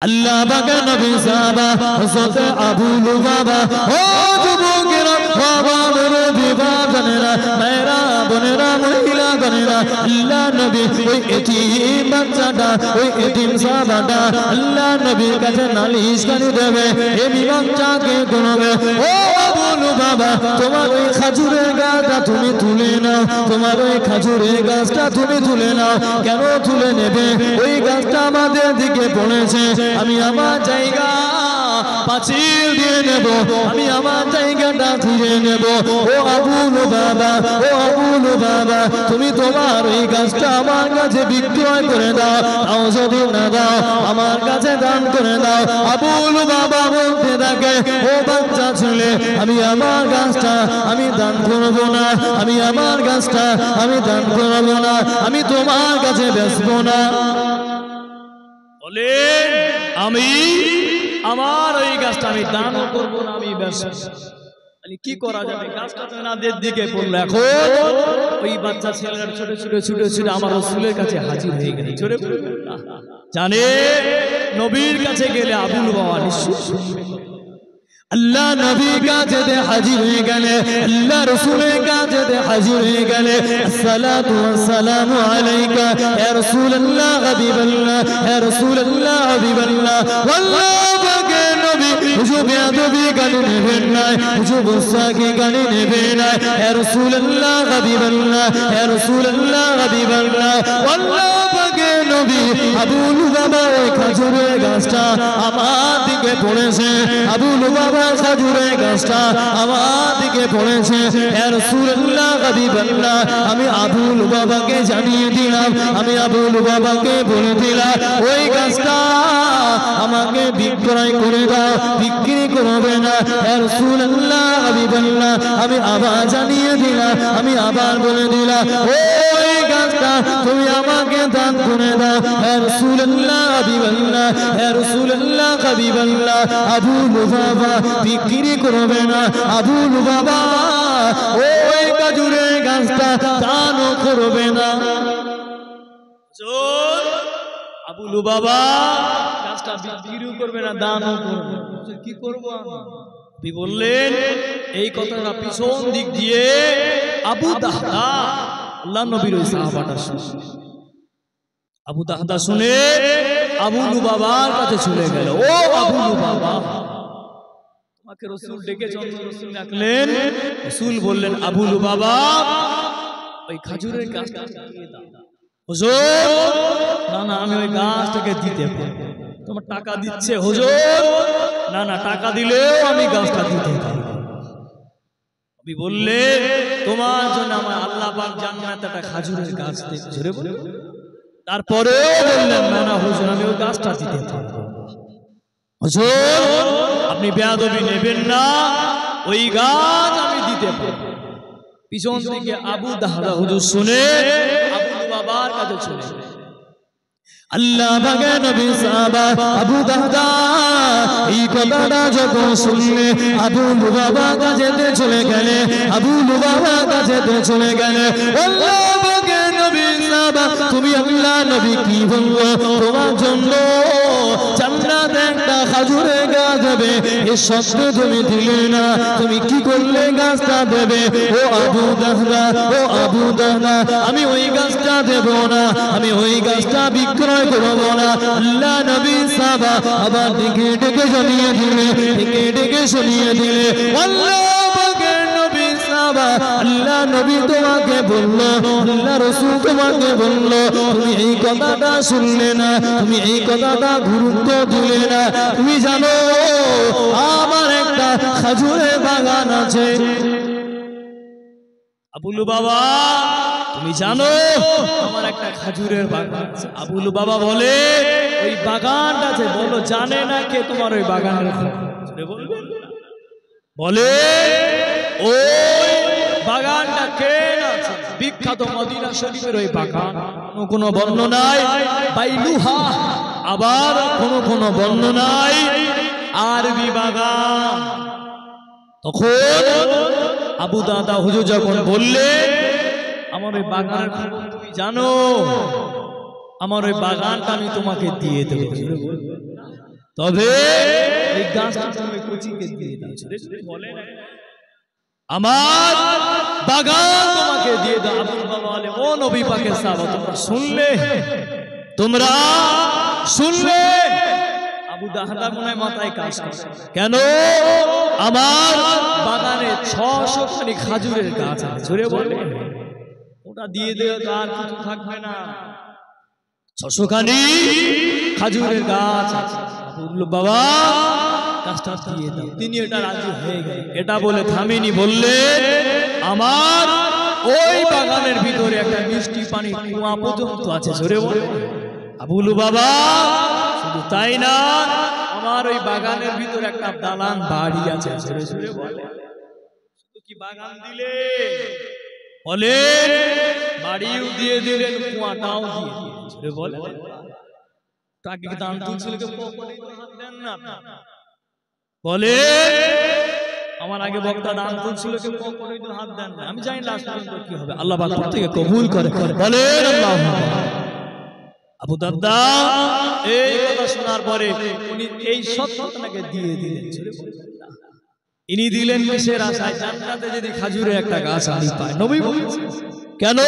আল্লাহ পাকের নবী সাহাবা হযরত আবু লুবাবা ও যুবকেরা বাবা মুরব্বি বাজানেরা মেয়েরা বোনেরা মহিলা গণেরা আল্লাহ নবী ওই এতিম বাচ্চাটা ওই এতিম সাহাবাটা আল্লাহ নবীর কাছে নালিশ করে দেবে এই বাচ্চাকে গুনবে ও আবু লুবাবা তোমার ওই খেজুরের গাছটা তুমি তুলে নাও তোমার ওই খেজুরের গাছটা তুমি তুলে নাও কেন তুলে নেবে ওই গাছটা আমাদের দিকে পড়েছে আমি আমার জায়গা পাঁচিল দিয়ে নেব আমি আমার জায়গাটা ফিরে নেব ও আবু লুবাবা ও আবু লুবাবা তুমি তোমার এই গাছটা আমার কাছে বিক্রয় করে দাও তাও যদি না দাও আমার কাছে দান করে দাও আবু লুবাবা বলতে থাকে ও বাচ্চা ছেলে আমি আমার গাছটা আমি দান করব না আমি আমার গাছটা আমি দান করব না আমি তোমার কাছে বেচবো না বলেন আমি আমার ওই গাছটা আমি দান করব না আমি বেচব কি করা যাবে গাছটা তো নাদের দিকে পড়লো এখন ওই বাচ্চা ছেলেরা ছোট ছোট ছোট ছোট আমার রাসূলের কাছে হাজির হয়ে গেল ছোট জানে নবীর কাছে গেলে আবু লুবাবা নিশ্চয় শুনবে আল্লাহ নবীর কাছে হাজির হয়ে গেলে আল্লাহ রাসূলের কাছে হাজির হয়ে গেলে আসসালাতু ওয়াসসালামু আলাইকা ইয়া রাসূলুল্লাহ হাবিবাল্লাহ ইয়া রাসূলুল্লাহ হাবিবাল্লাহ আল্লাহ পাকের নবী হুজুর বেয়াদবি গালি নেবেন না হুজুর গুস্তাখি গালি নেবেন না ইয়া রাসূলুল্লাহ হাবিবাল্লাহ ইয়া রাসূলুল্লাহ হাবিবাল্লাহ আল্লাহ পাকের নবী আবু লুবাবা ওই খেজুরের গাছটা আমার দিকে পড়েছে আবু লুবাবা খেজুরের গাছটা আমার দিকে পড়েছে ইয়া রাসূলুল্লাহ হাবিবাল্লাহ আমি আবু লুবাবাকে জানিয়ে দিলাম আমি আবু লুবাবাকে বলে দিলাম ওই গাছটা আমাকে বিক্রয় করে দাও বিক্রি করবে না ইয়া রাসূলুল্লাহ হাবিবাল্লাহ আমি আবার জানিয়ে দিলাম আমি আবার বলে দিলাম ওই গাছটা তুমি আমাকে দান করে দাও ইয়া রাসূলুল্লাহ হাবিবাল্লাহ ইয়া রাসূলুল্লাহ হাবিবাল্লাহ আবু লুবাবা বিক্রি করবে না আবু লুবাবা ওই খেজুরের গাছটা দান করবে না আবু লুবাবা গাছটা বিক্রি করবে না দানও করবে কি করব আপনি বললেন এই কথাটা পিছন দিক দিয়ে আবু দাহদা আল্লাহ নবীর ওই সাহাবাটা শুনে আবু দাহদা শুনে আবু লুবাবার কাছে চলে গেল ও আবু লুবাবা তোমাকে রাসূল ডেকেছেন রাসূল ডাকলেন রাসূল বললেন আবু লুবাবা ওই খেজুরের গাছটা দিয়ে দাও হুজুর না না আমি ওই গাছটাকে দিতে পারবো তোমার টাকা দিচ্ছে হুজুর না না টাকা দিলেও আমি গাছটা দিতে পারবো আপনি বললেন তোমার জন্য আমার আল্লাহ পাক জান্নাতে একটা খেজুরের গাছ দিয়েছে জোরে বলে তারপরেও বললেন না না হুজুর আমি ওই গাছটা দিতে পারবো হুজুর আপনি বেয়াদবি নেবেন না ওই গাছ আমি দিতে পারবো পিছন থেকে আবু দাহদা হুজুর শুনে আবু লুবাবার কাছে চলে আল্লাহ পাকের নবী সাহাবা আবু দাহদা এই কথাটা যখন শুনলে আবু লুবাবার কাছে চলে গেলে আবু লুবাবার কাছে চলে গেলে আল্লাহ পাকের নবী সাহাবা তুমি আল্লাহ নবী কি বললো তোমার জন্য জান্নাতে একটা খেজুরের গাছ দেবে এই শর্ত তুমি দিলে না তুমি কি করলে গাছটা দেবে ও আবু দাহদা ও আবু দাহদা আমি ওই গাছটা দেব না আমি ওই গাছটা বিক্রয় করব না আল্লাহ নবী সাহাবা আবার ডেকে ডেকে শুনিয়ে দিলে ডেকে ডেকে শুনিয়ে দিলে আল্লাহ পাকের নবী সাহাবা আল্লাহ নবী তোমাকে বললো আল্লাহ রাসূল তোমাকে বললো তুমি এই কথাটা শুনলে না তুমি এই কথাটা গুরুত্ব দিলে না তুমি জানো আমার একটা খেজুরের বাগান আছে আবু লুবাবা তুমি জানো আমার একটা খেজুরের বাগান আছে আবু লুবাবা বলে ওই বাগানটা আছে বলো জানে না কে তোমার ওই বাগানের বলবেন বলে ওই বাগানটা কে আছে বিখ্যাত মদিনা শরীফের ওই বাগান কোনো বর্ণনায় বাইলুহা আবার কোনো বর্ণনায় আরবি বাগান তখন আবু দাদা হুজুর যখন বললেন আমার ওই বাগানের খবর তুমি জানো আমার ওই বাগানটা আমি তোমাকে দিয়ে দেবো তবে এই গাছটা তুমি কচিকে দিয়ে দাও। বলে আমার বাগান তোমাকে দিয়ে দাও। আবুল বাবা বলে, ও নবী পাকের সাহাবা, তোমরা শুনলে? আবু দাহদা মনে মাথায় কাজ করে, কেন? আমার বাগানে 600 খানি খাজুরের গাছ আছে। জোরে বলে, ওটা দিয়ে দেও তো আর কিছু থাকবে না। 600 খানি খাজুরের গাছ আছে। আবুল বাবা গাছটা দিয়ে দাও। তিনি এটা রাজি হয়ে গেলেন। এটা বলে থামেনি, বললে আমার ওই বাগানের ভিতরে একটা মিষ্টি পানি কুয়া পর্যন্ত আছে। জোরে বলে, আবুল বাবা শুধু তাই না, আমার ওই বাগানের ভিতরে একটা দালান বাড়ি আছে। জোরে জোরে বলে, শুধু কি বাগান দিলে? বলে বাড়িও দিয়ে দিলেন, কুয়াটাও দিয়ে দিলেন। জোরে বলে, তাকে দান তুলছিল হাত দেন না। বলে আমার আগে বক্তা দান তুলছিল, কেউ হাত দেন না। আমি জানি লাস্ট পর্যন্ত কি হবে, আল্লাহ পাক থেকে কবুল করে। বলেন আল্লাহুম্মা। আবু দারদা এই কথা শোনার পরে উনি এই সব ঘটনাকে দিয়ে দিলেন। ইনি দিলেন কিসের আশায়? জান্নাতে যদি খাজুরের একটা গাছ আমি পাই। নবী বলেছেন, কেন?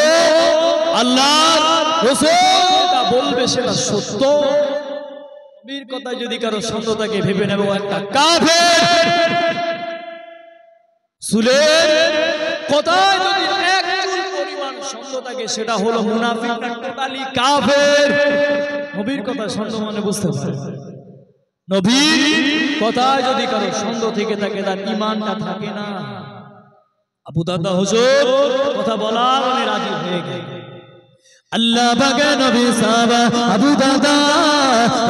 আল্লাহর রাসূল যেটা বলবে সেটা সত্য। নবীর কথা যদি কারো সন্দেহ থাকে ভেবে নেব একটা কাফের। রাসূলের কথায় যদি এক চুল পরিমাণ সন্দেহ থাকে সেটা হলো মুনাফিক, টোটালি কাফের। নবীর কথা সন্দেহ মানে বুঝতে পারে, নবীর কথায় যদি কারো সন্দেহ থেকে থাকে তার ঈমানটা থাকে না। আবু দারদা হুজুর কথা বলা মানে রাজি হয়ে গেলেন। আল্লাহ পাকের নবী সাহাবা আবু দারদা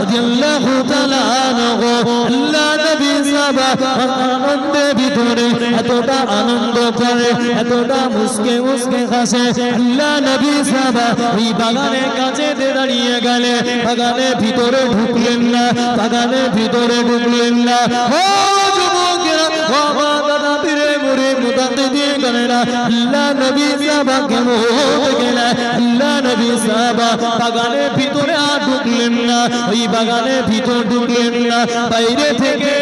রাদিয়াল্লাহু তাআলা আনহু, আল্লাহ নবী সাহাবা আনন্দের ভিতরে এতটা আনন্দ করে, এতটা মুস্কে মুস্কে হাসে। আল্লাহ নবী সাহাবা ওই বাগানের কাছে দাঁড়িয়ে গেলে, বাগানের ভিতরে ঢুকলেন না, বাগানের ভিতরে ঢুকলেন না। ও যুবকেরা, বাবা দাদা পীরে মুরে মুতাতে দিয়ে গেলেন, আল্লাহ নবী সাহাবা কেমন গেলেন? আল্লাহ নবী সাহাবা বাগানের ভিতরে আর ঢুকলেন না, ওই বাগানের ভিতর ঢুকলেন না। বাইরে থেকে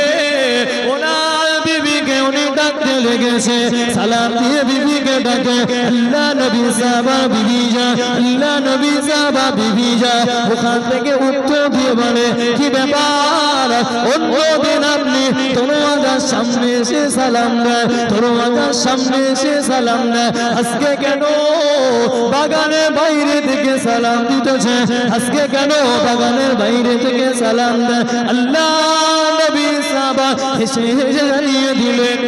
ওনার বিবিকে উনি ডাকতে লেগেছে, সালাম দিয়ে বিবিকে ডাকে, আল্লাহ নবী সাহাবা বিবি যা, আল্লাহ নবী সাহাবা বিবি যা। ওখান থেকে উত্তর দিয়ে বলে, কি ব্যাপার? অন্যদিন আপনি দরওয়াজার সামনে এসে সালাম দেয়, দরওয়াজার সামনে এসে সালাম দেয়, আজকে কেন বাগানের বাইরে থেকে সালাম দিতেছে? আজকে কেন বাগানের বাইরে থেকে সালাম দেয়? আল্লাহ নবী সাহাবা হেসে হেসে জানিয়ে দিলেন,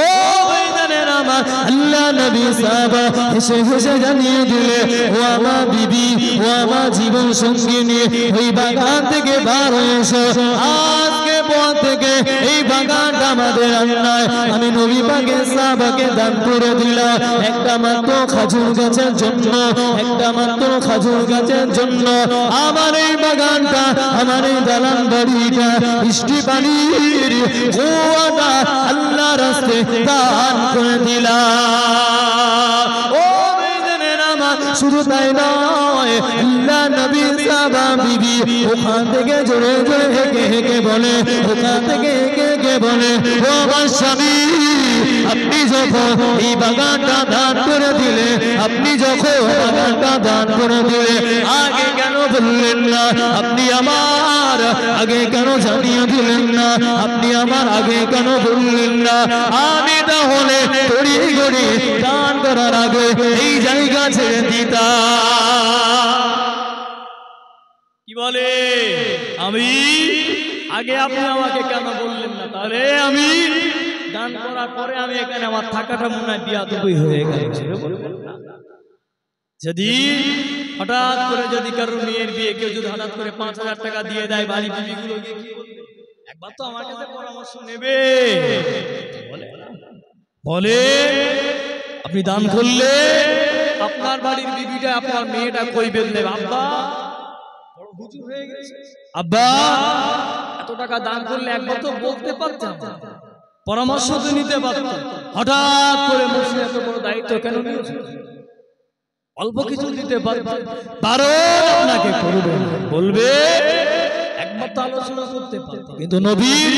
ও ভাইজানের আমার, আল্লাহ নবী সাহাবা হেসে হেসে জানিয়ে দিলে, ও আমার বিবি, ও আমার জীবন সঙ্গিনী, ওই বাগান থেকে বার হয়েছে। আজকে পর থেকে এই বাগানটা আমাদের আল্লাহ, আমি নবী পাকের সাহাবাকে দান করে দিলাম একটা মাত্র খাজুর গাছের জন্য, একটা মাত্র খাজুর গাছের জন্য। আমার এই বাগানটা, আমার এই দালান বাড়িটা, বৃষ্টি পানির কুয়াটা আল্লাহ রাস্তায় দান করে দিলাম। ও ভাইজানের আমার, শুধু তাই নয়, আল্লাহ নবী সাহাবা বিবি ওখান থেকে জোরে জোরে হেঁকে হেঁকে বলে, ওখান থেকে হেঁকে হেঁকে বলে, ও আমার স্বামী, আপনি যখন এই বাগানটা দান করে দিলে, আপনি যখন বাগানটা দান করে দিলে, আগে কেন বললেন না? আপনি আমার আগে কেন জানিয়ে দিলেন না? আপনি আমার আগে কেন বললেন না? আমি তাহলে তড়ি গড়ি দান করার আগে এই জায়গা ছেড়ে দিতাম। কি বলে? আমি আগে আপনি আমাকে কেন বললেন না? তাহলে আমি দান করার পরে আমি এখানে আমার থাকাটা মনে হয় বিয়াদবি হয়ে গেছে। যদি হঠাৎ করে যদি কারো মেয়ের বিয়ে কেউ যদি হঠাৎ করে 5,000 টাকা দিয়ে দেয়, বাড়ি বিবিগুলো একবার তো আমার কাছে পরামর্শ নেবে। বলে আপনি দান করলে আপনার বাড়ির বিবিটা, আপনার মেয়েটা কইবেন না, আব্বা বড় হুজুর হয়ে গেছে, আব্বা এত টাকা দান করলে একবার তো বলতে পারতাম, পরামর্শ তো নিতে পারতাম। হঠাৎ করে মুসলিম এত বড় দায়িত্ব কেন নিয়েছে? অল্প কিছু দিতে পারো আপনাকে করবে, বলবে একমাত্র আলোচনা করতে পারত, কিন্তু নবীর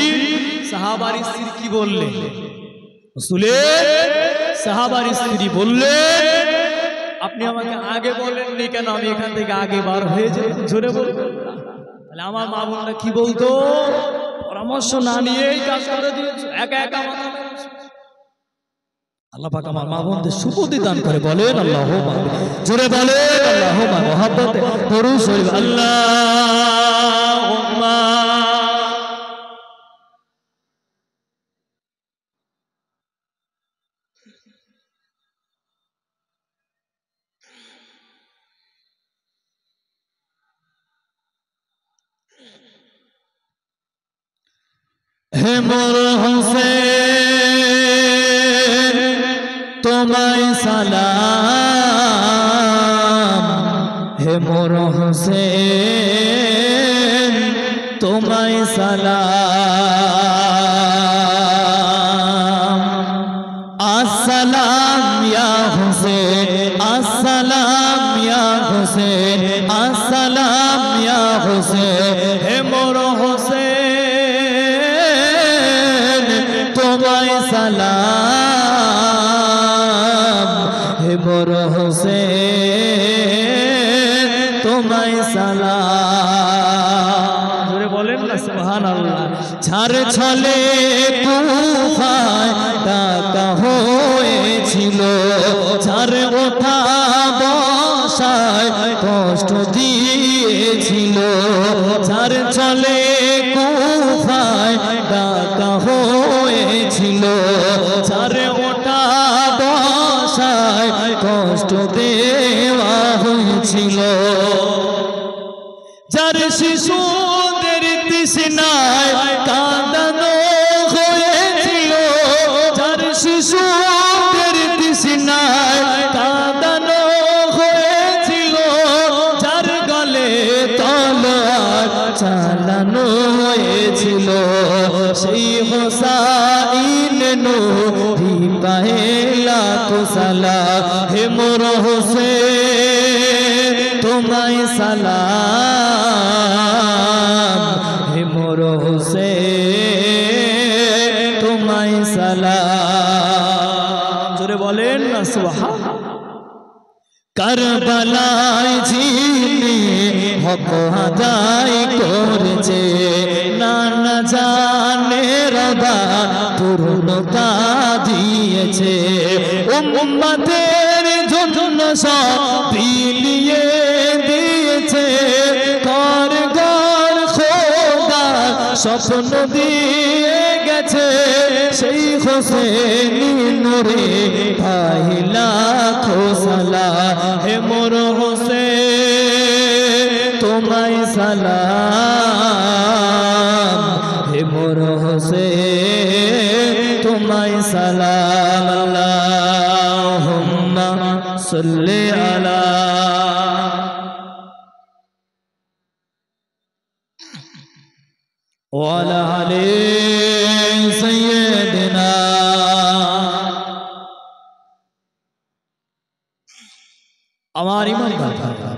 সাহাবার স্ত্রী কি বললেন? রাসূলের সাহাবার স্ত্রী বললেন, আপনি আমাকে আগে বলেননি কেন? আমি এখান থেকে আগে বার হয়ে যাই। জোরে বলবেন। তাহলে আমার মা বোনরা কি বলতো? পরামর্শ না নিয়েই কাজ করে দিয়েছে, একা একা মাথা। আল্লাহ পাক আমার মা বোনদের সুবুদ্ধি দান করে। বলেন আল্লাহুম্মা, জোরে বলেন আল্লাহুম্মা। মহব্বতে দরুদ শরীফ আল্লাহুম্মা। হে মোর হোসেন তোমায় সালাম, হে মোর হোসেন তোমায় সালাম। আসসালাম ইয়া হোসেন, আসসালাম ইয়া হোসেন, আসসালাম ইয়া হোসেন। হে মোর হোসেন তোমায় সালাম, হে মোর হোসেন তোমায় সালাম। জোরে বলেন না সুবহানাল্লাহ। ঝড় ছলে তুফান ডাকা হয়েছিল, ঝড় ওঠা বসায় কষ্ট দিয়েছিল। ঝড় ছলে কুফায় ডাকা হয়েছিল, ঝড় ওঠা বসায় কষ্ট দেওয়া হয়েছিল। যার শিশুদের তৃষ্ণায় কাঁদানো হয়েছিল, যার শিশুদের তৃষ্ণায় কাঁদানো হয়েছিল, যার গলে তলোয়ার চালানো হয়েছিল, সেই হোসাইন নূরি পায়ে লাখো সালাম। হে মোর হোসেন তোমায় সালাম, হে মোর হোসেন তোমায় সালাম। জোরে বলেন না সুবহানাল্লাহ। কারবালায় যিনি হক আদায় করেছে, নানা জানে রদা পূর্ণতা দিয়েছে, উম্মতের জন্য সব বিলিয়ে দিয়েছে। ঘর ঘর খোদা স্বপ্ন দিয়ে গেছে, সেই হোসেনি নূরে পাই লাখো সালাম। হে মোর হোসেন তোমায় সালাম, হে মোর হোসেন তোমায় সালাম। আল্লাহুম্মা সাল্লি আলা ওয়া আলা আলি সাইয়্যিদিনা। আমার ইমান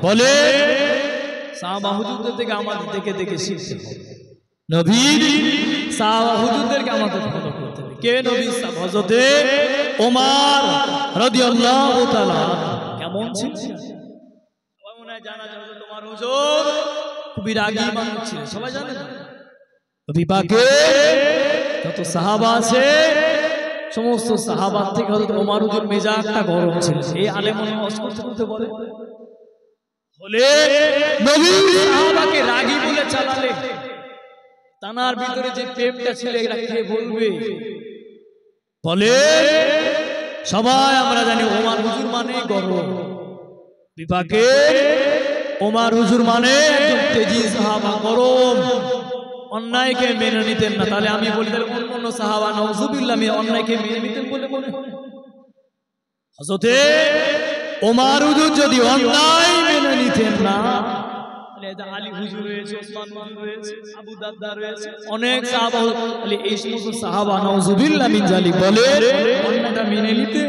বলে সাহাবা হুজুরদের থেকে আমাদের দেখে দেখে শিখতে হবে। নবী সাহাবা হুজুরদেরকে আমাদের ফলো করতে হবে। কে নবী? হযরতে ওমর রাদিয়াল্লাহু তাআলা কেমন ছিল? সবাই মনে হয় জানা যায়। হযরত ওমর হুজুর খুবই রাগী মানুষ ছিলেন, সবাই জানে না? নবী পাকের যত সাহাবা আছে সমস্ত সাহাবার থেকে হযরত ওমর হুজুর মেজাজটা গরম ছিল। এই আলেমুল মাসকুত করতে বলে বলে নবী সাহাবাকে রাগী বলে চালালে তানার ভিতরে যে প্রেমটা ছিল এটা কে বলবে? বলে সবাই আমরা জানি ওমর হুজুর মানে গরম, বিপাকে ওমর হুজুর মানে একজন তেজি সাহাবা, গরম, অন্যায়কে মেনে নিতেন না। তাহলে আমি বলি তাহলে অন্য সাহাবা নাউজুবিল্লাহ অন্যায়কে মেনে নিতেন বলে মনে হয়? হযরতে ওমর হুজুর যদি অন্যায় মেনে নিতেন না, তাহলে আলী হুজুর রয়েছে, ওসমান হুজুর রয়েছে, আবু দারদা রয়েছে, অনেক সাহাবা, তাহলে এই সমস্ত সাহাবা নাউজুবিল্লাহ মিন জালিক বলে অন্যায়টা মেনে নিতে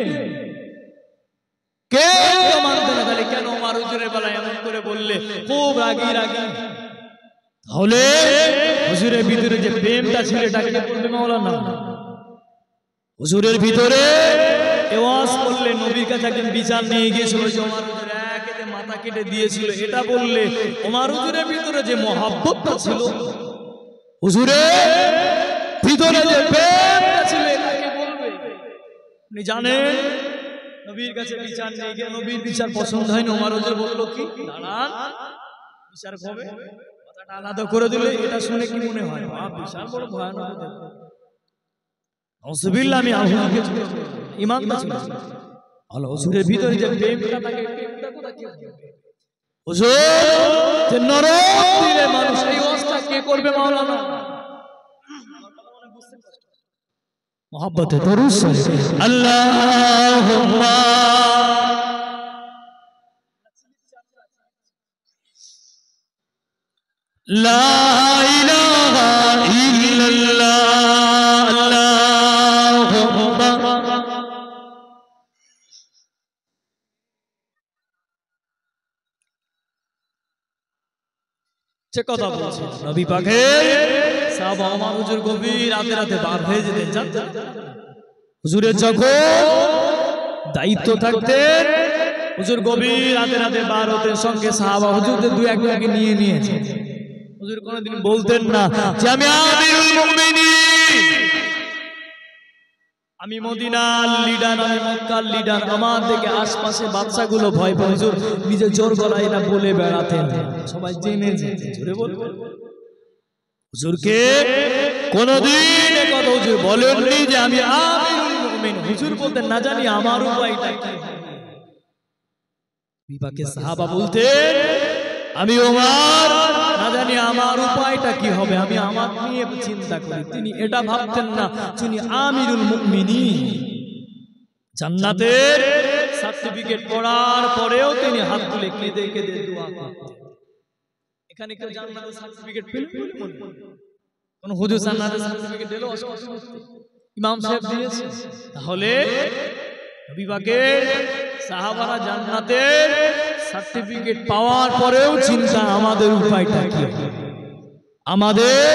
কে মানতে না? তাহলে কেন ওমর হুজুরের বেলায় এমন করে বললে? খুব রাগী রাগী তাহলে হুজুরের ভিতরে যে প্রেমটা ছিল এটা কে করবে মাওলানা? হুজুরের ভিতরে ওয়াজ করলে নবীর কাছে একজন বিচার নিয়ে গিয়েছিল যে ওমর হুজুর একেতে মাথা কেটে দিয়েছিল, এটা বললে ওমর হুজুরের ভিতরে যে মহব্বতটা ছিল, হুজুরের ভিতরে যে প্রেমটা ছিল, এটাকে বলবে। আপনি জানেন নবীর কাছে বিচার নিয়ে গিয়ে নবীর বিচার পছন্দ হয়নি, ওমর হুজুর বলল কি দাঁড়ান বিচার হবে, কথাটা আলাদা করে দিলে। এটা শুনে কি মনে হয় বিশাল বড় ভয়ানক। নাউজুবিল্লাহ, আমি আল্লাহকে ঈমানটা ছিল আল্লাহ হুজুরের ভিতরে যে প্রেমটা থাকে, প্রেমটা কোথা কি হুজুর যে নরক দিলে মানুষ এই অবস্থা কে করবে মাওলানা? মুহাব্বতে দরুদ শরীফ আল্লাহুম্মা লা ইলাহা ইল্লাল্লাহ আল্লাহুম্মা সে কথা বলছে নবী পাকের সাহাবা ওমর হুজুর গভীর রাতে রাতে বার হয়ে যেতেন, জানতেন হুজুরের যখন দায়িত্ব থাকতেন হুজুর গভীর রাতে রাতে বার হতেন, সঙ্গে সাহাবা হুজুরদের দুই একজনকে নিয়ে নিয়েছে। হুজুর কোনোদিন বলতেন না যে আমি আমিরুল মুমিনিন, আমি মদিনার লিডার, আমি মক্কার লিডার, আমার থেকে আশপাশে বাচ্চাগুলো ভয় পায়। হুজুর নিজে জোর গলায় না বলে বেড়াতেন, সবাই জেনে যেত। জোরে বলবেন হুজুরকে কোনদিন কথা হুজুর বলেননি যে আমি আমিরুল মুমিনিন। হুজুর বলতেন না জানি আমার উপায়টা কি। বিপাকে সাহাবা বলতেন আমি ওমর, না জানি আমার উপায়টা কি হবে, আমি আমার নিয়ে চিন্তা করি। তিনি এটা ভাবতেন না তিনি আমিরুল মুমিনিন। জান্নাতের সার্টিফিকেট পড়ার পরেও তিনি হাত তুলে কেঁদে কেঁদে দোয়া করতেন। এখানে কেউ জান্নাতের সার্টিফিকেট পেল? কোন হুজুর জান্নাতের সার্টিফিকেট দিল? ইমাম সাহেব দিয়েছে। তাহলে নবী পাকের সাহাবারা জান্নাতের সার্টিফিকেট পাওয়ার পরেও চিন্তা আমাদের উপায়টা কি হবে, আমাদের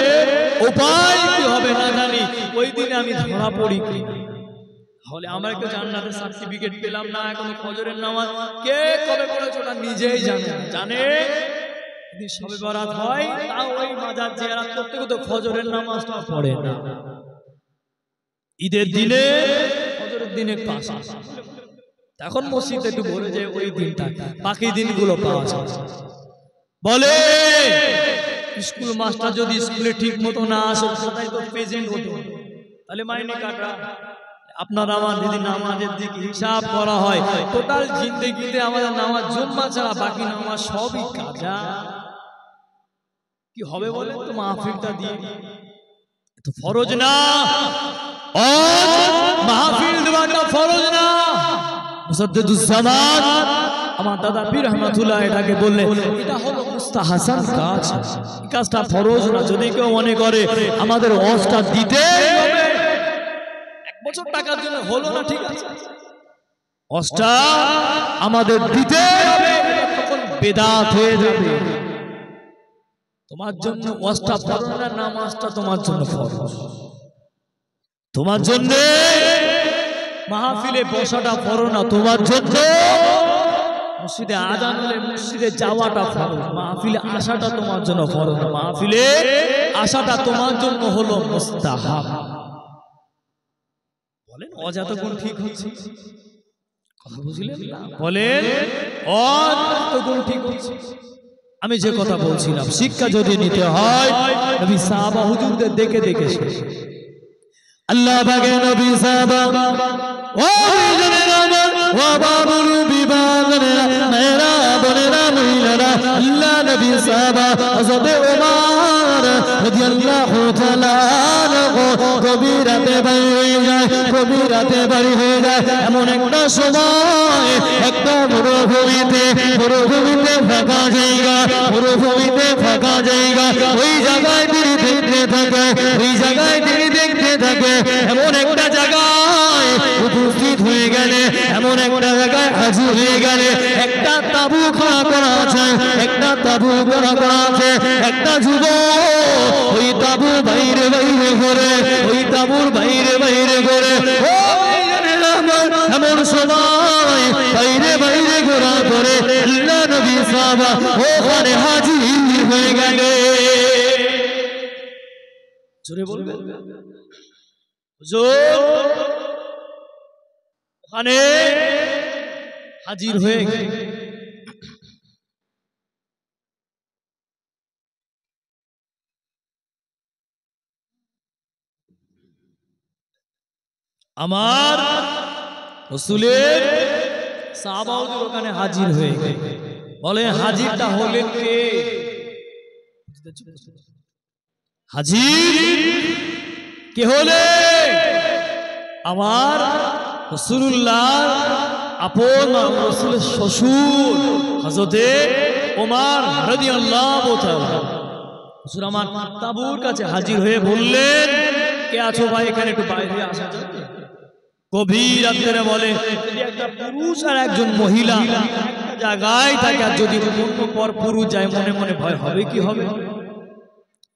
উপায় কি হবে না জানি, ওই দিনে আমি ধরা পড়ি কি। তাহলে আমরা একটু জান্নাতের সার্টিফিকেট পেলাম না, এখন ফজরের নামাজ কে কবে পড়েছে ওটা নিজেই জানে না। জানে যদি শবে বরাত হয় তাও ওই মাজার জিয়ারত করতে করতে ফজরের নামাজটা পড়ে না। ঈদের দিনে ফজরের দিনে পাস এখন মসজিদে একটু বলে যে ওই দিনটা, বাকি দিনগুলো পাওয়া যায়। বলে স্কুল মাস্টার যদি স্কুলে ঠিক মতো না আসে সবাই তো প্রেজেন্ট হতো, তাহলে মাইনে কাটা। আপনার আমার যদি নামাজের দিকে হিসাব করা হয়, টোটাল জিন্দেগিতে আমাদের নামাজ জুম্মা ছাড়া বাকি নামাজ সবই কাজা। কি হবে বলে তো মাহফিলটা দিয়ে তো ফরজ না, মাহফিল দেওয়াটা ফরজ না। মুসাদ্দিদুজ্জামান আমার দাদা পীর রহমাতুল্লাহ এটাকে বললেন এটা হলো মুস্তাহাসান কাজ, এই কাজটা ফরজ না। যদি কেউ মনে করে আমাদের ওয়াজটা দিতে হবে, এক বছর টাকার জন্য হলো না, ঠিক আছে, ওয়াজটা আমাদের দিতে হবে, তখন বেদাত হয়ে যাবে। তোমার জন্য ওয়াজটা ফরজ না, নামাজটা তোমার জন্য ফরজ। তোমার জন্য মাহফিলে বসাটা ফরজ না, তোমার জন্য মসজিদে আযান হলে মসজিদে যাওয়াটা ফরজ, মাহফিলে আসাটা তোমার জন্য ফরজ না, মাহফিলে আসাটা তোমার জন্য হলো মুস্তাহাব। বলেন অজাত কোন ঠিক হচ্ছে? কথা বুঝলেন না? বলেন অজাত কোন ঠিক হচ্ছে? আমি যে কথা বলছিলাম, শিক্ষা যদি নিতে হয় নবী সাহাবা হুজুরদের দেখে দেখে আল্লাহ পাকে নবী সাহাবা ও জনেরা ও বাবুল বিবাদনেরা মেরা বনেরা মহিলারা আল্লাহ নবী সাহাবা হযরত ওমর রাদিয়াল্লাহু তাআলা কবিরাতে বাড়ি হয়ে যায়, কবিরাতে বাড়ি হয়ে যায়। এমন একটা সময় একটা মরুভূমিতে ফাঁকা জায়গা, মরুভূমিতে ফাঁকা জায়গা, ওই জায়গায় তিনি দেখতে থাকে, ওই জায়গায় তিনি দেখতে থাকে। এমন একটা জায়গায় উপস্থিত হয়ে গেলে, এমন একটা জায়গায় হাজির হয়ে গেলে একটা তাবু খড়া করা আছে, একটা তাবু খড়া করা আছে, একটা যুবক ওই তাবু বাইরে বাইরে ঘোরে, ওই তাবুর বাইরে বাইরে ঘোরে। এমন সময় বাইরে বাইরে ঘোরা করে আল্লাহ নবী সাহাবা ওখানে হাজির হয়ে গেলে। জোরে বলবেন হুজুর ওখানে হাজির হয়ে গেল। আমার রাসূলের সাহাবাদের ওখানে হাজির হয়ে গেল। বলে হাজিরটা হলেন কে? হাজির কে হলে? আমার রাসূলুল্লাহ আপন রাসূলের শ্বশুর হযরতে ওমর রাদিয়াল্লাহু তাআলা হুজুর আমার তাবুর কাছে হাজির হয়ে বললেন, কে আছো ভাই এখানে একটু বাইরে আসা যাবে? গভীর রাত্রে বলে যদি একটা পুরুষ আর একজন মহিলা একটা জায়গায় থাকে আর যদি অন্য পর পুরুষ যায় মনে মনে ভয় হবে কি হবে?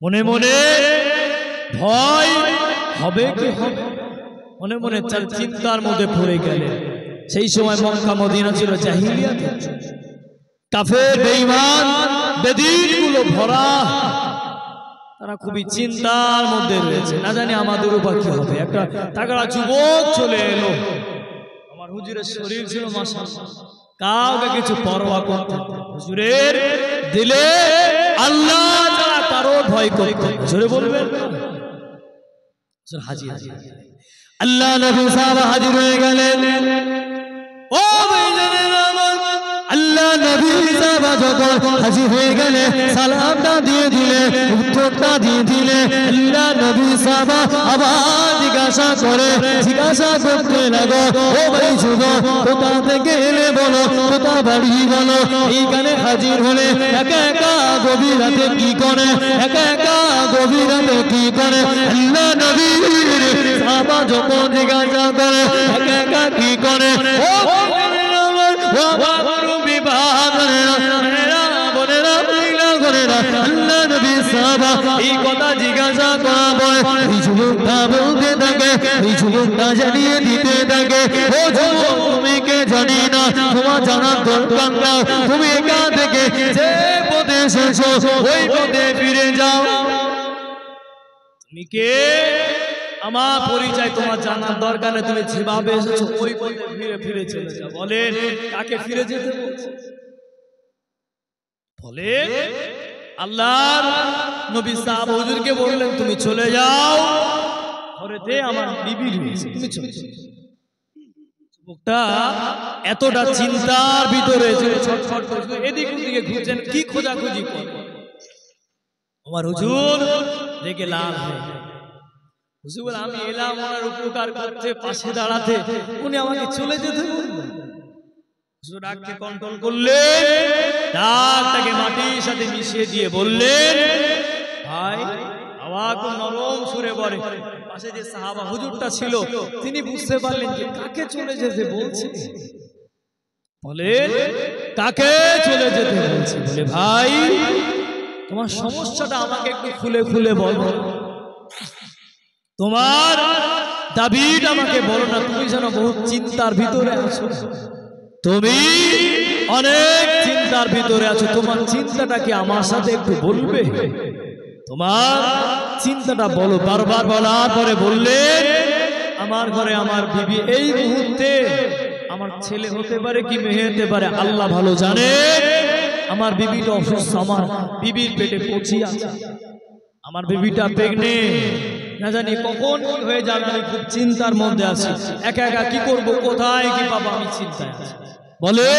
মনে মনে ভয় হবে কি হবে? মনে মনে চিন্তার মধ্যে পড়ে গেলে। সেই সময় মক্কা মদিনা ছিল জাহিলিয়াত, কাফের বেঈমান বেদিনগুলো ভরা, তারা খুবই চিন্তার মধ্যে রয়েছে, না জানি আমাদের উপর কি হবে। একটা তাগড়া যুবক চলে এলো, আমার হুজুরের শরীর ছিল মাশাআল্লাহ, কাউকে কিছু পরোয়া করতে না। হুজুরের দিলে আল্লাহ ছাড়া কারো ভয় করতে। হুজুরে বলবেন হুজুর হাজির, আল্লাহ নবী সাহাবা হাজির হয়ে গেলেন। ও ভাইজানেরা আমার, আল্লাহ নবী সাহাবা যখন হাজির হয়ে গেলে সালামটা দিয়ে দিলে, উত্তরটা দিয়ে দিলে, আল্লাহ নবী সাহাবা আবার জিজ্ঞাসা করতে লাগো, ও ভাই যুবক কোথা থেকে এলে বলো, কোথা বাড়ি বলো, এইখানে হাজির হলে একা একা গভীর রাতে কি করে, একা একা গভীর রাতে কি করে? আল্লাহ নবী সাহাবা যখন জিজ্ঞাসা করে একা একা কি করে, ও আল্লাহ নবী সাহাবা এই কথা জিজ্ঞাসা করা বলে এই যুবকটা বলতে থাকে, এই যুবকটা জানিয়ে দিতে থাকে, ও যুবক তুমি কে জানি না, তোমার জানার দরকার না, তুমি এখান থেকে যে পথে এসেছো ওই পথে ফিরে যাও। তুমি কে? আমার পরিচয় তোমার জানার দরকার নেই, তুমি যেভাবে এসেছো ওই পথে ফিরে ফিরে চলে যাও। বলেন কাকে ফিরে যেতে বলছে? বলে আল্লাহর নবী সাহাবা হুজুরকে বললেন তুমি চলে যাও, ঘরেতে আমার বিবি রয়েছে, তুমি চলে যাও। যুবকটা এতটা চিন্তার ভিতরে ছটফট করছে, এদিক ওদিকে ঘুরছেন, কি খোঁজাখুঁজি করে। আমার হুজুর রেগে লাল হয়ে গেল। হুজুর বলে আমি এলাম ওনার উপকার করতে, পাশে দাঁড়াতে, উনি আমাকে চলে যেতে বললেন। হুজুর রাগকে কন্ট্রোল করলেন, রাগটাকে মাটির সাথে মিশিয়ে দিয়ে বললেন, ভাই আওয়াজ নরম সুরে বলে। পাশে যে সাহাবা হুজুরটা ছিল তিনি বুঝতে পারলেন যে কাকে চলে যেতে বলছে। বলে কাকে চলে যেতে বলছে? বলে ভাই তোমার সমস্যাটা আমাকে একটু খুলে খুলে বলো, তোমার দাবিটা আমাকে বলো না, তুমি যেন বহু চিন্তার ভিতরে আছো, তুমি অনেক চিন্তার ভিতরে আছো, তোমার চিন্তাটা কি আমার সাথে একটু বলবে? তোমার চিন্তাটা বলো। বারবার বলার পরে বললেন, আমার ঘরে আমার বিবি এই মুহূর্তে, আমার ছেলে হতে পারে কি মেয়ে হতে পারে আল্লাহ ভালো জানে, আমার বিবিটা অসুস্থ, আমার বিবির পেটে পচি আছে, আমার বিবিটা প্রেগনেন্ট, না জানি কখন কি হয়ে যাবে, আমি খুব চিন্তার মধ্যে আছি, একা একা কি করব, কোথায় কি পাবো, আমি চিন্তায় আছি। বলে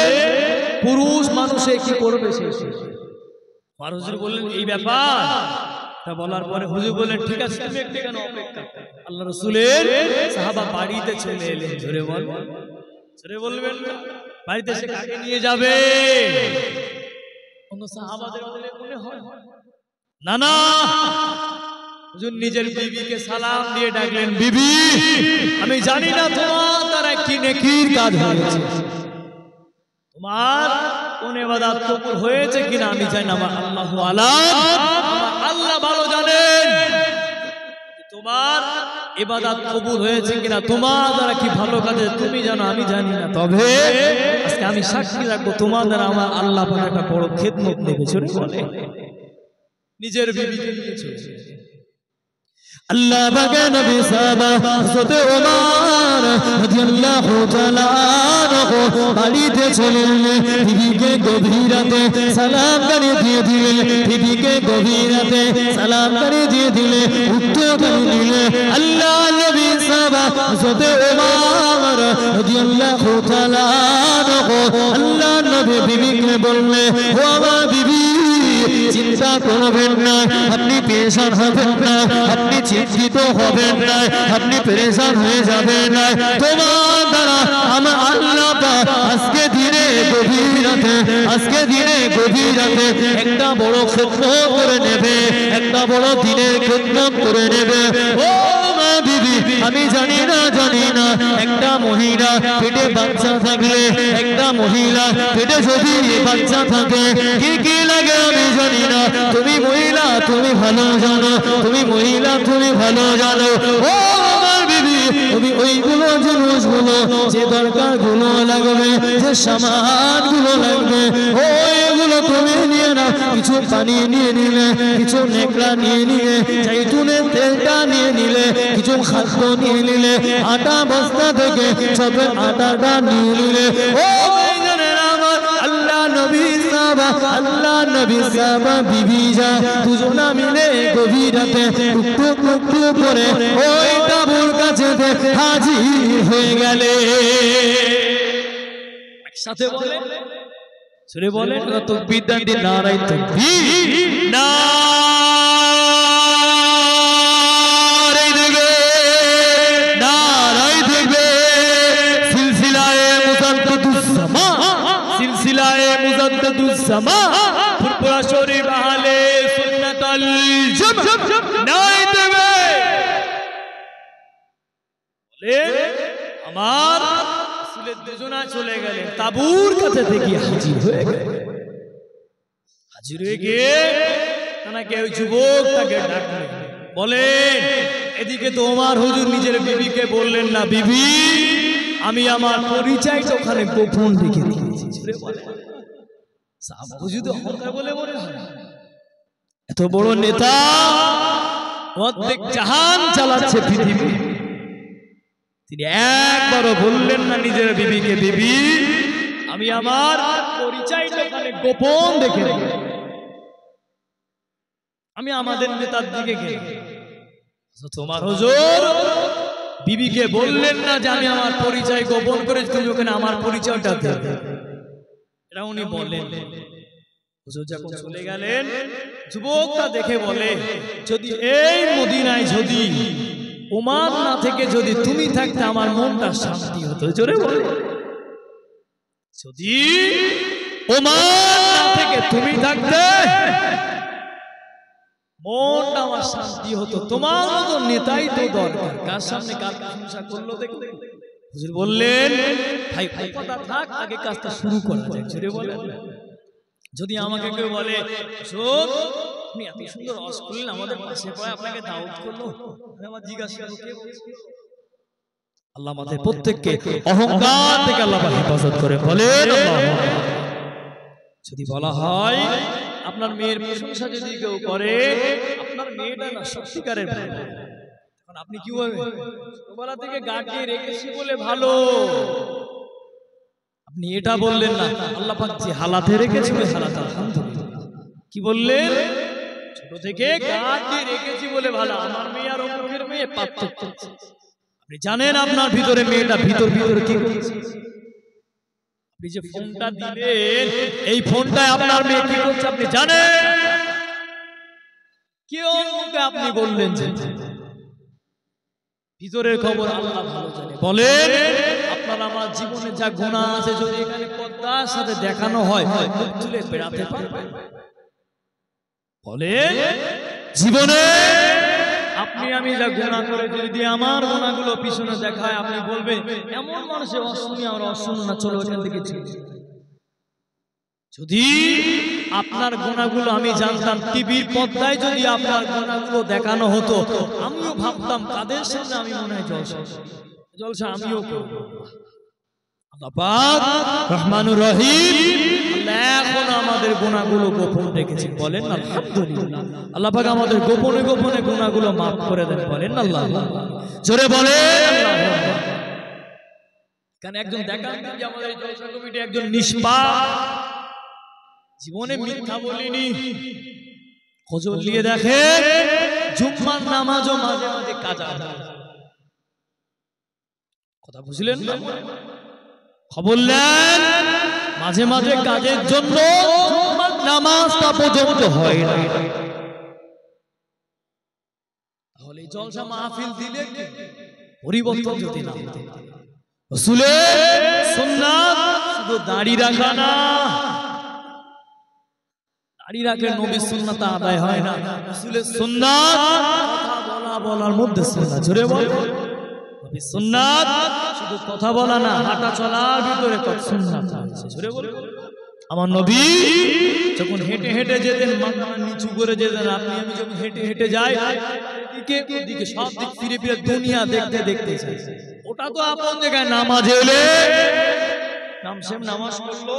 পুরুষ মানুষে কি করবে? আর হুজুর বললেন এই ব্যাপার। তা বলার পরে হুজুর বললেন ঠিক আছে তুমি একটু কেন অপেক্ষা। আল্লাহ রাসূলের সাহাবা বাড়িতে চলে এলেন। জোরে বল, জোরে বলবেন। বাড়িতে সে কাকে নিয়ে যাবে? অন্য সাহাবাদের বলে মনে হয় না না, হুজুর নিজের বিবিকে সালাম দিয়ে ডাকলেন, বিবি আমি জানি না তোমার দ্বারা কি নেকির কাজ হয়েছে, তোমার কোন ইবাদত কবুল হয়েছে কিনা আমি জানি না, আল্লাহু আলাম, আমার আল্লাহ ভালো জানেন। তোমার ইবাদত কবুল হয়েছে কিনা, তোমার দ্বারা কি ভালো কাজে তুমি জানো, আমি জানি না। তবে আজকে আমি সাক্ষী রাখবো তোমার দ্বারা আমার আল্লাহ পাক একটা বড় খেদমত নেবেছে। বলে নিজের বিবিকে নিয়েছে। আল্লাহ পাকের নবী সাহাবা হযরত ওমর রাদিয়াল্লাহু তাআলা আনহু বাড়িতে চলেন, বিবিকে গভীর রাতে সালাম করে দিয়ে দিলেন, বিবিকে গভীর রাতে সালাম করে দিয়ে দিলেন, উত্তর করে দিলেন। আল্লাহ নবী সাহাবা হযরত ওমর রাদিয়াল্লাহু তাআলা আনহু আল্লাহ নবী বিবিকে বললেন, ও আমার বিবি, চিন্তা করবেন না, আপনি পেরেশান হবেন না, আপনি চিন্তিত হবেন না, আপনি পেরেশান হয়ে যাবেন না। তোমার দ্বারা আমার আল্লাহ পাক আজকে দিনে গভীর রাতে, আজকে দিনে গভীর রাতে একটা বড় খেদমত করে নেবে, একটা বড় দিনের খেদমত করে নেবে। ও মা বিবি, আমি জানি না একটা মহিলা পেটে বাচ্চা থাকলে, একটা মহিলা পেটে যদি বাচ্চা থাকে কি কি লাগে আমি জানি না। তুমি মহিলা, তুমি ভালো জানো, তুমি মহিলা, তুমি ভালো জানো। ও আমার বিবি, তুমি ওইগুলো জিনিসগুলো, যে দরকার গুলো লাগবে, যে সামান গুলো লাগবে, ওইগুলো তুমি নিয়ে নাও। কিছু পানি নিয়ে নিলে, কিছু নেকড়া নিয়ে নিলে, জাইতুনের তেলটা নিয়ে নিলে, কিছু খাদ্য নিয়ে নিলে, আটা বস্তা থেকে সবের আটাটা নিয়ে নিলে। ও আল্লাহ নবী সাহাবা বিবি যা দুজনা মিলে গভীর রাতে টুকটুক টুকটুক করে ওই তাঁবুর কাছে হাজির হয়ে গেলে। একসাথে বলে সুরে বলে তাকবীর দেন, নারায়ে তাকবীর, নারায়ে তাকবীর, নারায়ে তাকবীর। সিলসিলায়ে মুজাদ্দিদুস জামা, সিলসিলায়ে মুজাদ্দিদুস জামা, ফুরফুরা শরীফ আহলে সুন্নাত আল জামা, নারায়ে তাকবীর। বলে আমার রাসূলের দুজনা চলে গেলেন, তাঁবুর কাছে থেকে হাজির হয়ে গেলেন। হাজির হয়ে গিয়ে তাকে ওই যুবকটাকে ডাকলেন, বলেন এদিকে তো ওমর হুজুর নিজের বিবিকে বললেন না, বিবি আমি আমার পরিচয়টা ওখানে গোপন রেখে দিয়েছি। সাহাবা হুজুর তো অহংকার বলে মনে হয়, এত বড় নেতা, অর্ধেক জাহান চালাচ্ছে পৃথিবী, তিনি একবারও বললেন না নিজের বিবিকে, বিবি আমি আমার পরিচয়টা ওখানে গোপন রেখে দিয়েছি। আমি আমাদের নেতার দিকে গেলাম, তোমার হুজুর বিবিকে বললেন না যে আমি আমার পরিচয় গোপন করে তুমি ওখানে আমার পরিচয়টা দেবে, এটা উনি বললেন। হুজুর যখন চলে গেলেন, যুবকটা দেখে বলে, যদি এই মদিনায় যদি ওমর না থেকে যদি তুমি থাকতে আমার মনটা শান্তি হতো। জোরে বলে, যদি ওমর না থেকে তুমি থাকতে মনটা আমার শান্তি হতো। তোমার মতো নেতাই তো দরকার। কার সামনে কার প্রশংসা করলো দেখলে। হুজুর বললেন, ভাই ভাই কথা থাক, আগে কাজটা শুরু করা যাক। জোরে বলে, যদি আমাকে কেউ বলে হুজুর আপনি এত সুন্দর ওয়াজ করলেন, আমাদের পাশে পড়ে আপনাকে দাওয়াত করলো, আমি আমার জিজ্ঞাসা করব কে বলেছে? আল্লাহ আমাদের প্রত্যেককে অহংকার থেকে আল্লাহ হেফাজত করে। বলেন আল্লাহ। যদি বলা হয় আপনার মেয়ের প্রশংসা যদি কেউ করে, আপনার মেয়েটা না সত্যিকারের ভালো, তখন আপনি কি বলবেন? ছোটবেলা থেকে গাটিয়ে রেখেছি বলে ভালো। আপনি এটা বললেন না, আল্লাহ পাক যে হালাতে রেখেছি ওই হালাত আলহামদুলিল্লাহ। কি বললেন? ছোট থেকে গাটিয়ে রেখেছি বলে ভালো। আমার মেয়ে আর অমুকের মেয়ে পার্থক্য। আপনি জানেন আপনার ভিতরে মেয়েটা ভিতর কি করছে? আপনি যে ফোনটা দিলেন, এই ফোনটায় আপনার মেয়ে কি করছে আপনি জানেন? কেউ আপনি বললেন যে ভিতরের খবর আল্লাহ ভালো জানে। বলেন আপনার আমার জীবনে যা গুনাহ আছে যদি এখানে পর্দার সাথে দেখানো হয়, মুখ তুলে বেড়াতে পারবেন? বলেন জীবনে আপনি আমি যা গুনাহ করে যদি আমার গুনাহগুলো পিছনে দেখায়, আপনি বলবেন এমন মানুষের অশুনি আমরা অশুনি না, চলো এখান থেকে চলে। যদি আপনার গুনাহগুলো আমি জানতাম, টিভির পর্দায় যদি আপনার গুনাহগুলো দেখানো হতো, আমিও ভাবতাম কাদের সামনে আমি মনে হয় জলসা আমিও করব। আল্লাহ পাক রহমানুর রহিম, আল্লাহ এখন আমাদের গুনাহগুলো গোপন রেখেছেন, বলেন আলহামদুলিল্লাহ। আল্লাহ পাক আমাদের গোপনে গোপনে গুনাহগুলো মাফ করে দেন, বলেন আল্লাহ। জোরে বলেন আল্লাহ। কারণ একজন দেখান যে আমাদের জলসা কমিটি একজন নিষ্পাপ, জীবনে মিথ্যা বলিনি, খোঁজ নিয়ে দেখে জুম্মার নামাজও মাঝে মাঝে কাজা। কথা বুঝলেন না? খবর নেন, মাঝে মাঝে কাজের জন্য জুম্মার নামাজটা পর্যন্ত হয় না। তাহলে জলসা মাহফিল দিলে পরিবর্তন যদি না হতো, রাসূলের সুন্নাত শুধু দাড়ি রাখা না, দাড়ি রাখলে নবীর সুন্নাত আদায় হয় না। রাসূলের সুন্নাত কথা বলার মধ্যে সুন্নাত, জোরে বলো। নবীর সুন্নাত শুধু কথা বলা না, হাঁটা চলার ভিতরে কত সুন্নাত আছে, জোরে বলো। আমার নবী যখন হেঁটে হেঁটে যেতেন, মাথা নিচু করে যেতেন। আপনি আমি যখন হেঁটে হেঁটে যাই, এদিকে ওদিকে সব দিক ফিরে ফিরে দুনিয়া দেখতে দেখতে যাই। ওটা তো আপন জায়গায় নামাজে এলে নামসেম নামাজ পড়লো,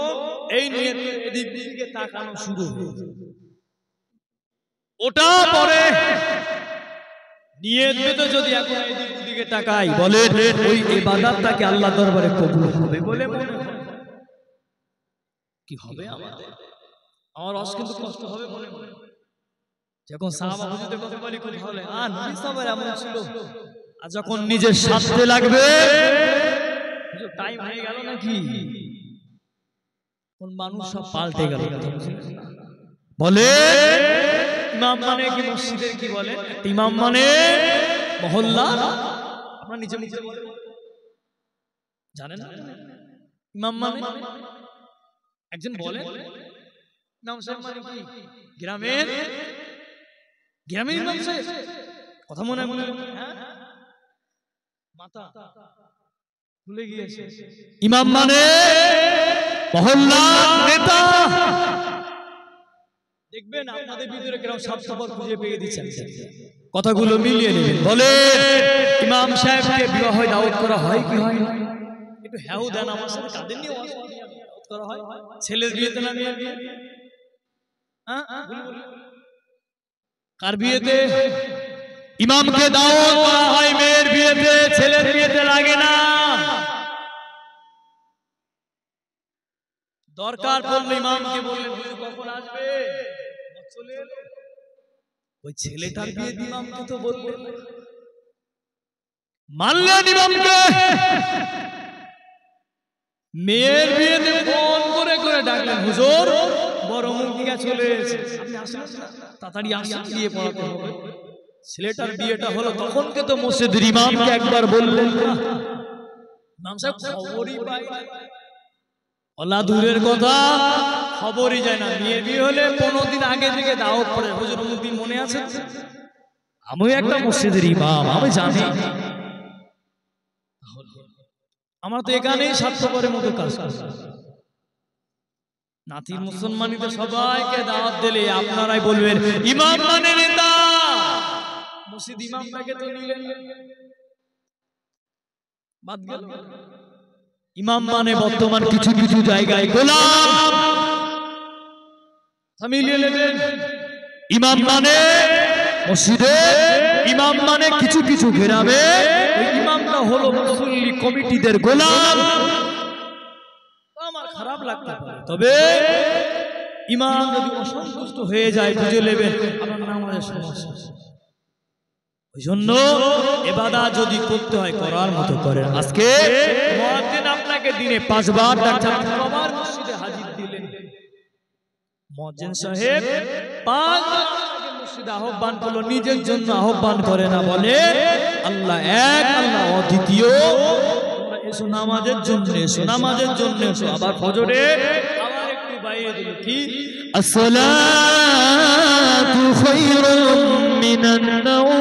এই নিয়ে এদিক দিকে তাকানো শুরু হলো। ওটা পরে নিয়ত তো যদি এখন এদিক দিকে তাকাই, বলে ওই ইবাদতটাকে আল্লাহ দরবারে কবুল হবে বলে মনে হয়। কি হবে আমার রস কিন্তু কষ্ট হবে মনে মনে। যখন সাহাবা হুজুরদের কথা বলি খুব ভালো লাগে, নবী সাহাবার এমন ছিল। আর যখন নিজের স্বার্থে লাগবে, টাইম হয়ে গেল নাকি, কোন মানুষ সব পাল্টে গেল। বলে ইমাম মানে কি মসজিদের, কি বলে ইমাম মানে মহল্লা, আপনার নিচে নিচে জানেন না ইমাম মানে একজন বলেন নাম সাহেব মানে কি গ্রামের গ্রামের ইমাম সাহেব, কথা মনে মনে মাথা ভুলে গিয়েছে। ইমাম মানে মহল্লা নেতা। দেখবেন আপনাদের ভিতরে কেন স্বার্থপর খুঁজে পেয়ে দিচ্ছেন, কথাগুলো মিলিয়ে নেবেন। বলে ইমাম সাহেবকে বিবাহ দাওয়াত করা হয় কি হয় না? একটু হ্যাঁ দেন আমার সাথে, কাদের নিয়ে দাওয়াত করা হয়? ছেলের বিয়েতে না মেয়ের বিয়ে? কার বিয়েতে ইমামকে দাওয়াত করা হয়? মেয়ের বিয়েতে, ছেলের বিয়েতে লাগে না। দরকার পড়লে ইমামকে বললেন হুজুর কখন আসবে, চলে এলো। ওই ছেলেটার বিয়ে ইমামকে তো বললেন, মানলেন ইমামকে। মেয়ের বিয়েতে ফোন করে করে ডাকলেন, হুজুর বড় মুরগিটা চলে এসেছে, আপনি আসেন তাড়াতাড়ি আসেন, বিয়ে পড়াতে হবে। ছেলেটার বিয়েটা হলো, তখনকে তো মসজিদের ইমামকে একবার বললেন না, ইমাম সাহেব খবরই পাই না। ওলা দূরের কথা, খবরই যায় না। মেয়ের বিয়ে হলে 15 দিন আগে থেকে দাওয়াত পড়ে, হুজুর অমুক দিন মনে আছে? আমি একটা মসজিদের ইমাম, আমি জানি। আমার তো এখানেই স্বার্থপরের মতো কাজ। নাতির মুসলমানিতে সবাইকে দাওয়াত দিলে আপনারাই বলবেন ইমাম মানে নেতা। মসজিদ ইমামটাকে তো নিলেন, বাদ গেল। ইমাম মানে বর্তমান কিছু কিছু জায়গায় গোলাম, মিলিয়ে নেবেন। ইমাম মানে মসজিদে, ইমাম মানে কিছু কিছু গ্রামে ওই ইমামটা হলো মুসল্লি কমিটিদের গোলাম। আমার খারাপ লাগতে পারে, তবে ইমাম যদি অসন্তুষ্ট হয়ে যায় বুঝে নেবেন আমার নামাজের সমস্যা। ওই জন্য ইবাদত যদি করতে হয় করার মতো করেন। আজকে মুয়াজ্জিন আপনাকে দিনে 5 বার ডাকছেন, কবার মসজিদে হাজির দিলেন? মুয়াজ্জিন সাহেব 5 বার মসজিদে আহ্বান করলো, নিজের জন্য আহ্বান করে না, বলে আল্লাহ এক, আল্লাহ অদ্বিতীয়, তোমরা এসো নামাজের জন্য, এসো নামাজের জন্য এসো। আবার ফজরে আবার একটু বাইরে দিল, কি আসসালাতু খায়রুম মিনান নাওম,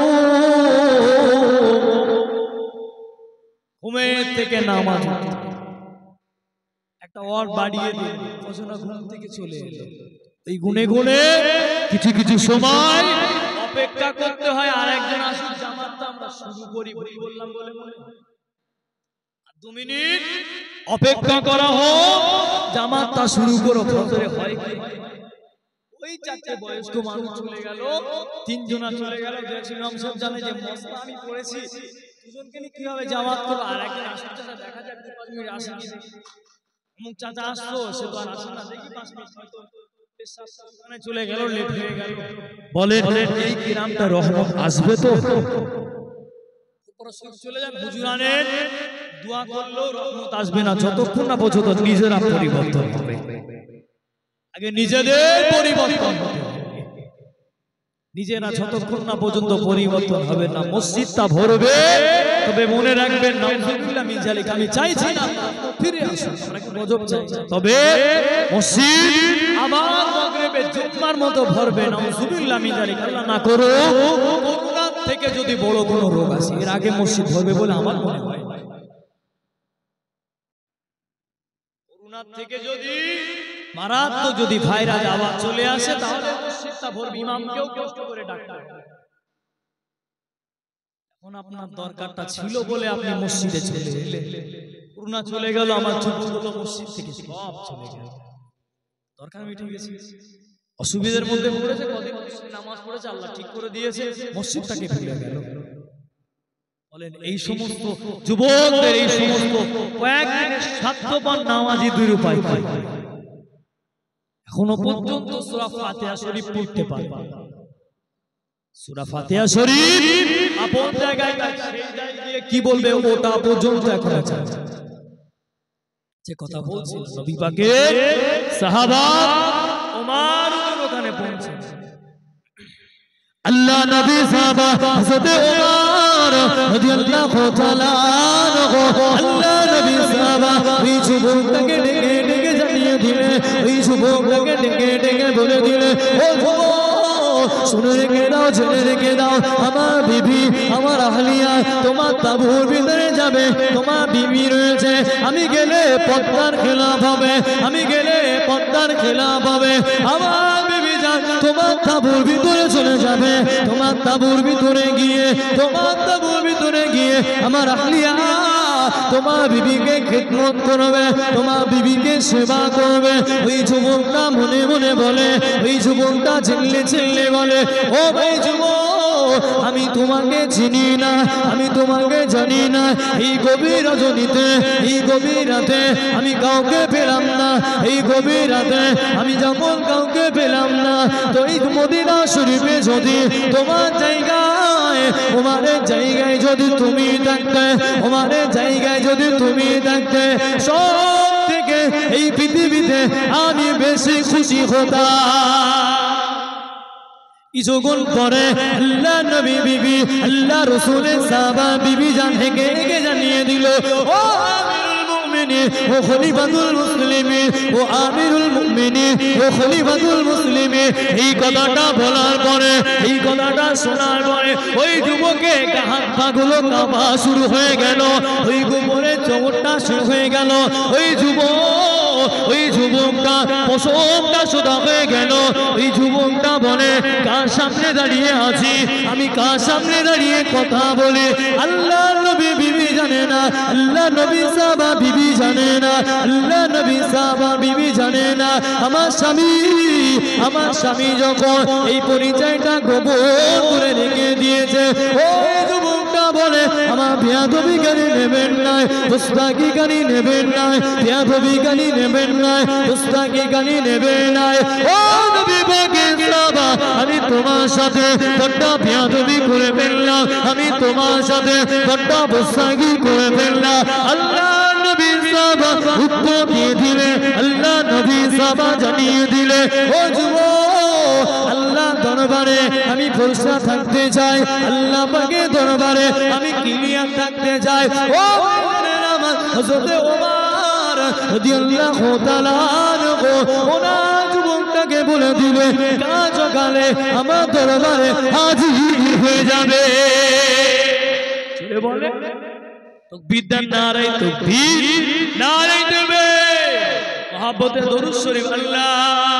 ঘুমের থেকে নামাজ। একটা ওয়ার্ড বাড়িয়ে দিল, ঘোষণা ঘুম থেকে চলে এলো। এই গুনে গুনে কিছু কিছু সময় অপেক্ষা করতে হয় আর একজন আসুন, জামাতটা আমরা শুরু করি বললাম বলে মনে 2 মিনিট অপেক্ষা করা হোক, জামাতটা শুরু করো। ফজরে হয় কি ওই 4টে বয়স্ক মানুষ চলে গেল, 3 জনা চলে গেল। ইমাম সাহেব জানে যে মশলা আমি পড়েছি, দুজনকে নিয়ে কিভাবে জামাত করবো। আর একজন আসুন, চাচা দেখা যাক 2-5 মিনিট আসে কি অমুক চাচা আসতো, সে তো আর আসে না, দেখি 5 মিনিট হয়তো চলে গেল, লেট হয়ে গেল। বলেন এই কিরামটা রহমত আসবে তো? চলে যান হুজুরানের দোয়া করলেও রহমত আসবে না যতক্ষণ না পর্যন্ত নিজেরা পরিবর্তন হবে। আগে নিজেদের পরিবর্তন হবে, নিজেরা যতক্ষণ না পর্যন্ত পরিবর্তন হবে না মসজিদটা ভরবে। তবে মনে রাখবেন নাউজুবিল্লাহ মিন যালিক, আমি চাইছি না ফিরে আসুন, গজব চাই, তবে মসজিদ আবার মাগরিবে জুম্মার মতো ভরবে। নাউজুবিল্লাহ মিন যালিক, আল্লাহ না করো করোনা থেকে যদি বড় কোনো রোগ আসে, এর আগে মসজিদ ভরবে বলে আমার মনে হয়। করোনা থেকে যদি মারাত্মক যদি ভাইরাস আবার চলে আসে, তাহলে মসজিদটা ভরবে, ইমামকেও কষ্ট করে ডাকতে হবে। এখন আপনার দরকারটা ছিল বলে আপনি মসজিদে চলে এলেন, করোনা চলে গেল, আমার ছোটগুলো মসজিদ থেকে সব চলে গেল, দরকার মিটে গেছে। অসুবিধার মধ্যে পড়েছে, কদিন নামাজ পড়েছে, আল্লাহ ঠিক করে দিয়েছে, মসজিদটাকে ভুলে গেল। বলেন এই সমস্ত যুবকদের, এই সমস্ত কয়েকদিনের স্বার্থপর নামাজি দুই উপায় পায়, এখনো পর্যন্ত সূরা ফাতিহা শরীফ পড়তে পারে। সূরা ফাতিহা শরীফ আপন জায়গায় সেই জায়গায় কি বলবে ওটা পর্যন্ত এখন আছে। যে কথা বলছিল নবী পাকের সাহাবা ওমর ওখানে পৌঁছে, আল্লাহ নবী সাহাবা হযরত ওমর রাদিয়াল্লাহু তাআলা আনহু, আল্লাহ নবী সাহাবা ওই যুবকটাকে ডেকে ডেকে জানিয়ে দিলে, ওই যুবকটাকে ডেকে ডেকে বলে দিলে, ও যুবক শুনে রেখে দাও, জেনে রেখে দাও, আমার বিবি, আমার আহলিয়া তোমার তাঁবুর ভিতরে যাবে, তোমার বিবি রয়েছে, আমি গেলে পদ্মার খেলাফ হবে, আমি গেলে পদ্মার খেলাফ হবে, আমার বিবি যান তোমার তাঁবুর ভিতরে চলে যাবে, তোমার তাঁবুর ভিতরে গিয়ে, তোমার তাঁবুর ভিতরে গিয়ে আমার আহলিয়া তোমার বিবিকে খিদমত করবে, তোমার বিবিকে সেবা করবে। ওই যুবকটা মনে মনে বলে, ওই যুবকটা চিল্লে চিল্লে বলে, ও ভাই যুবক, আমি তোমাকে চিনি না, আমি তোমাকে জানি না, এই গভীর রজনীতে, এই গভীর রাতে আমি কাউকে পেলাম না, এই গভীর রাতে আমি যখন কাউকে পেলাম না, তো এই মদিনা শরীফে যদি তোমার জায়গায়, তোমার জায়গায় যদি তুমি থাকতে, তোমার জায়গায় যদি তুমি থাকতে, সব থেকে এই পৃথিবীতে আমি বেশি খুশি হতাম। কিছুক্ষণ পরে আল্লাহ নবী বিবি, আল্লাহ রসুলের সাহাবা বিবি জান হেগে হেগে জানিয়ে দিল, ও আমিরুল মুমিনিন, ও খলিফাতুল মুসলিমিন, ও আমিরুল মুমিনিন, ও খলিফাতুল মুসলিমিন। এই কথাটা বলার পরে, এই কথাটা শোনার পরে ওই যুবকের হাত পাগুলো কাঁপা শুরু হয়ে গেল, ওই গোবরের চোখটা শুরু হয়ে গেল, ওই যুবকটা প্রসবটা সোজা হয়ে গেল। ওই যুবকটা বলে, কার সামনে দাঁড়িয়ে আছি আমি, কার সামনে দাঁড়িয়ে কথা বলে, আল্লাহ নবী বিবি জানে না, আল্লাহ নবী সাহাবা বিবি জানে না, আল্লাহ নবী সাহাবা বিবি জানে না, আমার স্বামী যখন এই পরিচয়টা গোপন করে রেখে দিয়েছে। ওই যুবকটা বলে, আমার বেয়াদবি গালি নেবেন না, দুস্তাকি গালি নেবেন না, বেয়াদবি গালি নেবেন না, দুস্তাকি গালি নেবেন না। ও নবী পাকের সাহাবা, আমি তোমার সাথে বড্ড বেয়াদবি করে ফেললাম, আমি তোমার সাথে বড্ড দুস্তাকি করে ফেললাম। আল্লাহ নবী সাহাবা উত্তর দিয়ে দিলে, আল্লাহ নবী সাহাবা জানিয়ে দিলে, ও যুবক, আল্লাহ দরবারে আমি ফরসা থাকতে চাই, আল্লাহ পাকের দরবারে আমি ক্লিয়ার থাকতে চাই। ও আমার হযরত ওমর রাদিয়াল্লাহু তাআলা আনহু ওনার যুবকটাকে বলে দিলে, কাল সকালে আমার দরবারে হাজির হয়ে যাবে। চলে বলে তাকবীর, নারায়ে তাকবীর, নারায়ে তাকবীর। মহব্বতে দরুদ শরীফ আল্লাহুম্মা